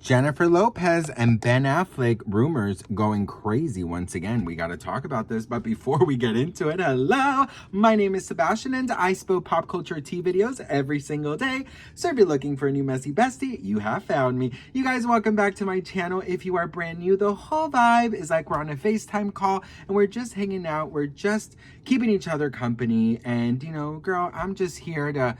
Jennifer Lopez and Ben Affleck rumors going crazy once again. We got to talk about this, but before we get into it, hello, my name is Sebastian and I spill pop culture tea videos every single day. So if you're looking for a new messy bestie, you have found me. You guys, welcome back to my channel. If you are brand new, the whole vibe is like we're on a FaceTime call and we're just hanging out. We're just keeping each other company. And you know, girl, I'm just here to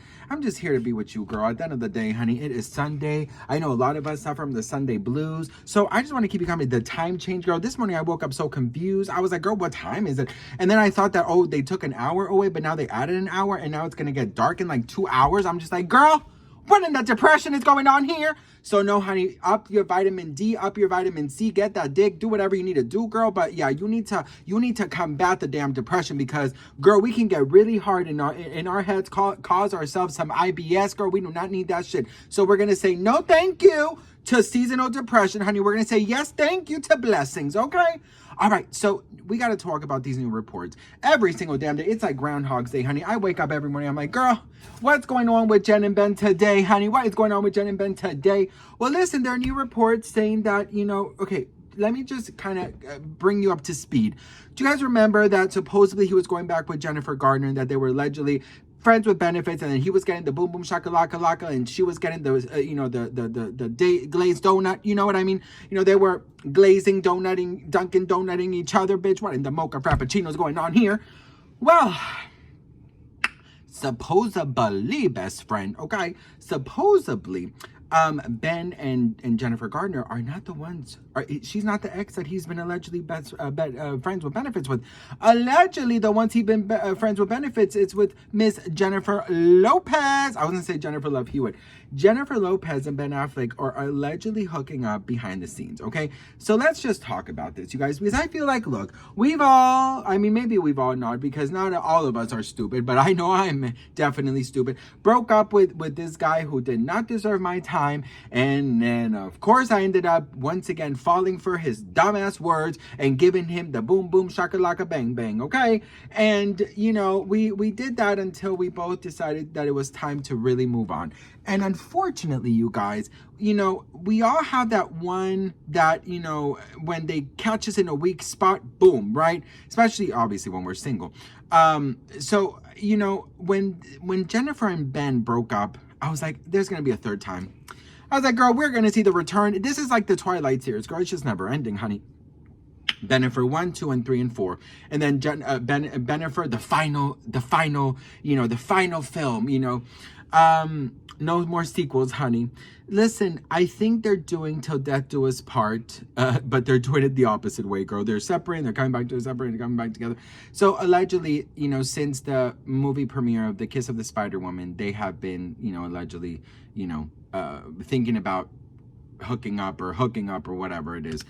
be with you, girl. At the end of the day, honey, it is Sunday. I know a lot of us suffer from the Sunday blues. So I just want to keep you company. The time change, girl. This morning I woke up so confused. I was like, girl, what time is it? And then I thought that, oh, they took an hour away, but now they added an hour and now it's going to get dark in like 2 hours. I'm just like, girl, what in the depression is going on here? So no, honey, up your vitamin D, up your vitamin C, get that dick, do whatever you need to do, girl. But yeah, you need to combat the damn depression because, girl, we can get really hard in our heads, cause ourselves some IBS, girl. We do not need that shit. So we're gonna say no, thank you to seasonal depression, honey. We're gonna say yes, thank you to blessings, okay? All right, so we got to talk about these new reports every single damn day. It's like Groundhog's Day, honey. I wake up every morning. I'm like, girl, what's going on with Jen and Ben today, honey? What is going on with Jen and Ben today? Well, listen, there are new reports saying that, you know, okay, let me just kind of bring you up to speed. Do you guys remember that supposedly he was going back with Jennifer Garner and that they were allegedly friends with benefits, and then he was getting the boom boom shakalaka laka, and she was getting the glazed donut. You know what I mean? You know, they were glazing, donutting, Dunkin' donutting each other, bitch. What in the mocha frappuccino's going on here? Well, supposedly, best friend, okay? Supposedly, Ben and Jennifer Gardner are not the ones. She's not the ex that he's been allegedly friends with benefits with. Allegedly, the ones he's been friends with benefits, it's with Miss Jennifer Lopez. I was gonna say Jennifer Love Hewitt. Jennifer Lopez and Ben Affleck are allegedly hooking up behind the scenes, okay? So let's just talk about this, you guys, because I feel like, look, maybe we've all not, because not all of us are stupid, but I know I'm definitely stupid. Broke up with this guy who did not deserve my time, and then, of course, I ended up, once again, falling for his dumbass words and giving him the boom, boom, shakalaka, bang, bang, okay? And, you know, we did that until we both decided that it was time to really move on. And unfortunately, you guys, you know, we all have that one that, you know, when they catch us in a weak spot, boom, right? Especially, obviously, when we're single. So, you know, when Jennifer and Ben broke up, I was like, there's going to be a third time. I was like, girl, we're going to see the return. This is like the Twilight series, girl. It's just never ending, honey. Bennifer 1, 2, and 3, and 4, and then Bennifer, the final, you know, the final film, you know. No more sequels, honey. Listen, I think they're doing Till Death Do Us Part, but they're doing it the opposite way, girl. They're separating, they're coming back to separating, they're coming back together. So allegedly, you know, since the movie premiere of The Kiss of the Spider-Woman, they have been, you know, allegedly, you know, thinking about hooking up or whatever it is.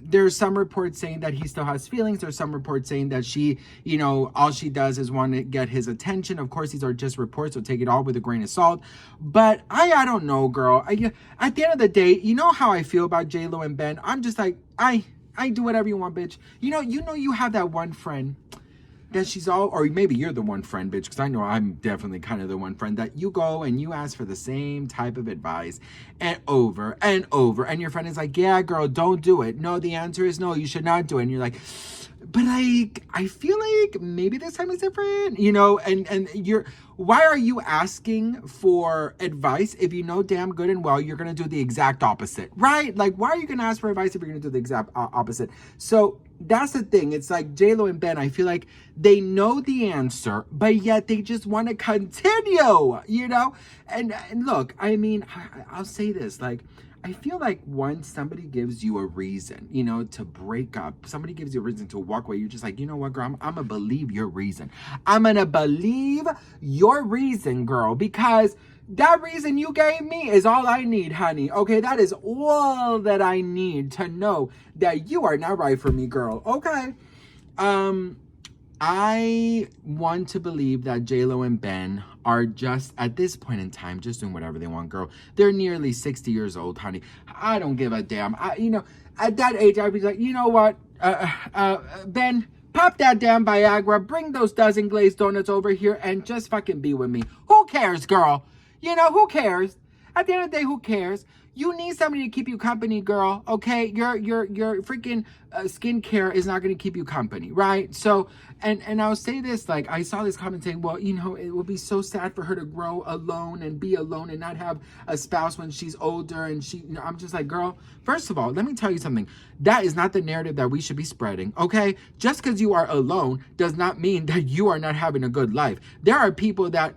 There's some reports saying that he still has feelings. There's some reports saying that she, you know, all she does is want to get his attention. Of course, these are just reports, so take it all with a grain of salt. But I don't know, girl. At the end of the day, you know how I feel about J-Lo and Ben. I'm just like, I do whatever you want, bitch. You know you have that one friend that she's all, or maybe you're the one friend, bitch, because I know I'm definitely kind of the one friend that you go and you ask for the same type of advice and over and over, and your friend is like, yeah, girl, don't do it. No, the answer is no, you should not do it. And you're like, but I feel like maybe this time is different, you know, and why are you asking for advice if you know damn good and well you're going to do the exact opposite, right? Like, why are you going to ask for advice if you're going to do the exact opposite? So that's the thing. It's like J-Lo and Ben, I feel like they know the answer, but yet they just want to continue, you know? And look, I mean, I'll say this, like, I feel like once somebody gives you a reason, you know, to break up, somebody gives you a reason to walk away, you're just like, you know what, girl, I'm going to believe your reason. I'm going to believe your reason, girl, because that reason you gave me is all I need, honey. Okay, that is all that I need to know that you are not right for me, girl. Okay. I want to believe that J-Lo and Ben are just, at this point in time, just doing whatever they want, girl. They're nearly 60 years old, honey. I don't give a damn. You know, at that age, I'd be like, you know what, Ben, pop that damn Viagra, bring those dozen glazed donuts over here, and just fucking be with me. Who cares, girl? You know, who cares? At the end of the day, who cares? You need somebody to keep you company, girl. Okay, your freaking skincare is not going to keep you company, right? So, and I'll say this, like, I saw this comment saying, well, it would be so sad for her to grow alone and be alone and not have a spouse when she's older. And I'm just like, girl, first of all, let me tell you something. That is not the narrative that we should be spreading, okay? Just because you are alone does not mean that you are not having a good life. There are people that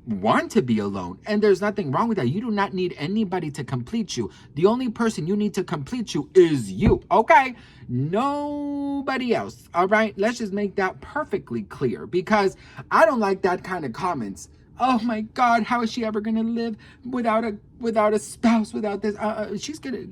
want to be alone, and there's nothing wrong with that. You do not need anybody to complete you. The only person you need to complete you is you, okay? Nobody else, all right? Let's just make that perfectly clear, because I don't like that kind of comments. Oh my God, how is she ever gonna live without a spouse, without this? She's gonna,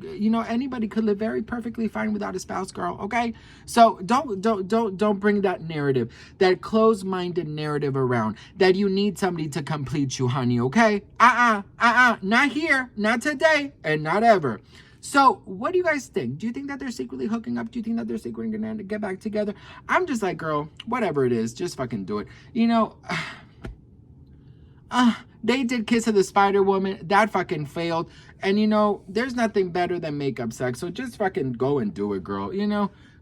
anybody could live very perfectly fine without a spouse, girl. Okay, so don't bring that narrative, that closed-minded narrative around that you need somebody to complete you, honey. Okay, not here, not today, and not ever. So, what do you guys think? Do you think that they're secretly hooking up? Do you think that they're secretly gonna get back together? I'm just like, girl, whatever it is, just fucking do it. They did Kiss of the Spider Woman. That fucking failed. And there's nothing better than makeup sex. So just fucking go and do it, girl.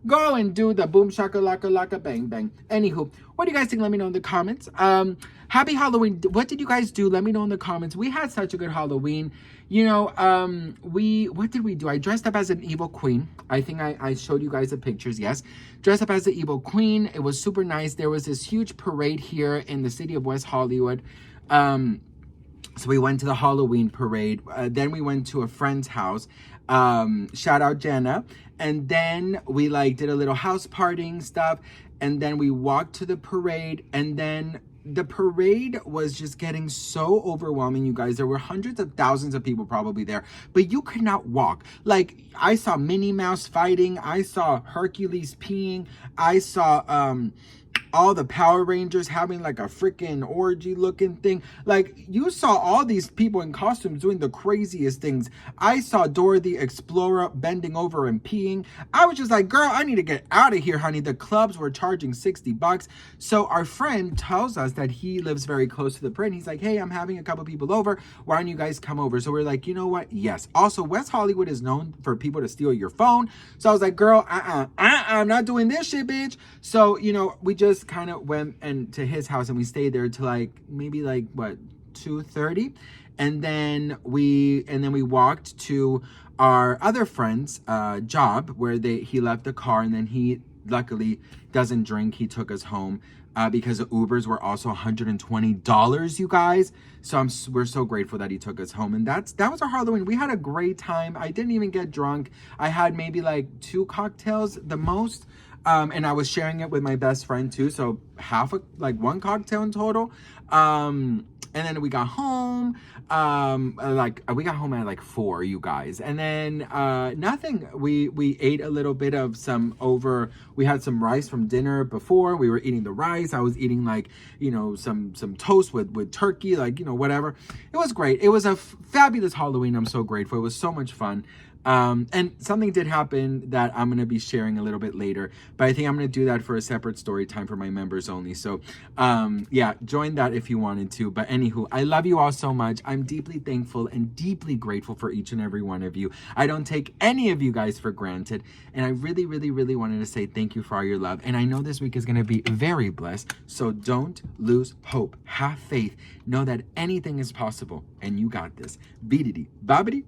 Go and do the boom shaka laka laka bang bang. Anywho, what do you guys think? Let me know in the comments. Happy Halloween. What did you guys do? Let me know in the comments. We had such a good Halloween. What did we do? I dressed up as an evil queen. I think I showed you guys the pictures. Yes. Dressed up as the evil queen. It was super nice. There was this huge parade here in the city of West Hollywood. So we went to the Halloween parade. Then we went to a friend's house. Shout out Jenna. And then we did a little house partying stuff. And then we walked to the parade. And then the parade was just getting so overwhelming, you guys. There were hundreds of thousands of people probably there, but you could not walk. I saw Minnie Mouse fighting. I saw Hercules peeing. I saw, all the Power Rangers having a freaking orgy looking thing. You saw all these people in costumes doing the craziest things. I saw Dora the Explorer bending over and peeing. I was just like, girl, I need to get out of here, honey. The clubs were charging $60. So our friend tells us that he lives very close to the parade. He's like, hey, I'm having a couple people over. Why don't you guys come over? So we're like, you know what? Yes. Also, West Hollywood is known for people to steal your phone. So I was like, girl, I'm not doing this shit, bitch. So, we just kind of went to his house and we stayed there till maybe 2:30, and then we walked to our other friend's job where he left the car, and then he luckily doesn't drink. He took us home because the Ubers were also $120, you guys. So we're so grateful that he took us home. And that was our Halloween. We had a great time. I didn't even get drunk. I had maybe 2 cocktails the most. And I was sharing it with my best friend too. So one cocktail in total. And then we got home. We got home at 4, you guys. And then nothing. We ate a little bit of we had some rice from dinner before. We were eating the rice. I was eating some toast with turkey, whatever. It was great. It was a fabulous Halloween. I'm so grateful. It was so much fun. And something did happen that I'm going to be sharing a little bit later, but I think I'm going to do that for a separate story time for my members only. So, yeah, join that if you wanted to. But anywho, I love you all so much. I'm deeply thankful and deeply grateful for each and every one of you. I don't take any of you guys for granted. And I really, really, really wanted to say thank you for all your love. And I know this week is going to be very blessed. So don't lose hope. Have faith. Know that anything is possible. And you got this. Beedity, bobbity.